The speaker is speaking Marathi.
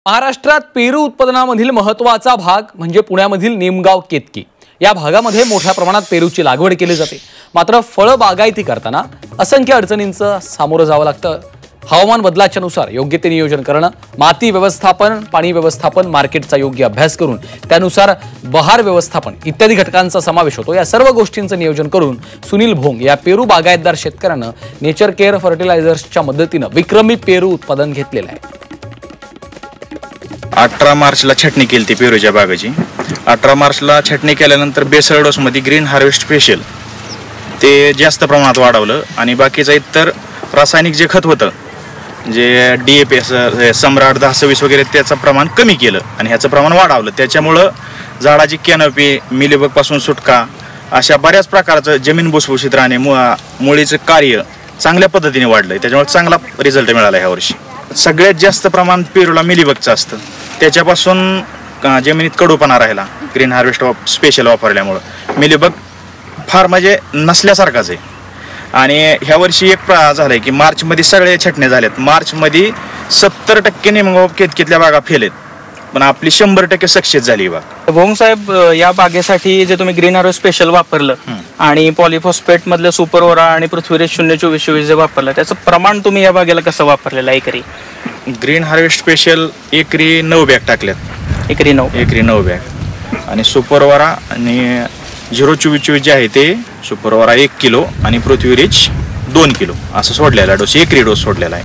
महाराष्ट्रात पेरू उत्पादनामधील महत्त्वाचा भाग म्हणजे पुण्यामधील निमगाव केतकी या भागामध्ये मोठ्या प्रमाणात पेरूची लागवड केली जाते। मात्र फळ बागायती करताना असंख्य अडचणींचं सामोरं जावं लागतं। हवामान बदलाच्या नुसार योग्य ते नियोजन करणं, माती व्यवस्थापन, पाणी व्यवस्थापन, मार्केटचा योग्य अभ्यास करून त्यानुसार बहार व्यवस्थापन इत्यादी घटकांचा समावेश होतो। या सर्व गोष्टींचं नियोजन करून सुनील भोंग या पेरू बागायतदार शेतकऱ्यानं नेचर केअर फर्टिलायझर्सच्या मदतीनं विक्रमी पेरू उत्पादन घेतलेलं आहे। 18 मार्चला छटणी केली ती पेरूच्या बागाची। 18 मार्चला छटणी केल्यानंतर बेसल डोसमध्ये ग्रीन हार्वेस्ट स्पेशल ते जास्त प्रमाणात वाढवलं आणि बाकीचं इतर रासायनिक जे खत होतं जे DAP सम्राट 1026 वगैरे त्याचं प्रमाण कमी केलं आणि ह्याचं प्रमाण वाढवलं। त्याच्यामुळं झाडाची कॅनोपी, मिलीबगपासून सुटका अशा बऱ्याच प्रकारचं जमीन भुसभुशीत राहणे, मुळीचं कार्य चांगल्या पद्धतीने वाढलं। त्याच्यामुळे चांगला रिझल्ट मिळाला ह्या वर्षी। सगळ्यात जास्त प्रमाण पेरूला मिलीबगचं असतं, त्याच्यापासून जमिनीत कडूपणा राहिला ग्रीन हार्वेस्ट स्पेशल वापरल्यामुळं। मिलीबग फार म्हणजे नसल्यासारखाच आहे। आणि ह्या वर्षी एक झालंय की मार्चमध्ये सगळे छटण्या झाल्यात। मार्चमध्ये 70% निमगाव केतकीतल्या बागा फेल आहेत, पण आपली 100% सक्सेस झाली बाग। भोंग साहेब, या बागेसाठी जे तुम्ही ग्रीन हार्वेस्ट स्पेशल वापरलं आणि पॉलिफॉस्फेट मधलं सुपर ओरा आणि पृथ्वीरेज 024 जे वापरलं, त्याचं प्रमाण तुम्ही या बागेला कसं वापरलेलं? एकरी ग्रीन हार्वेस्ट स्पेशल एकरी 9 बॅग टाकल्यात। एकरी 9 बॅग आणि सुपर ओरा आणि 024 जे आहे ते सुपर ओरा 1 किलो आणि पृथ्वीरेज 2 किलो असं सोडलेला डोस, एकरी डोस सोडलेला आहे।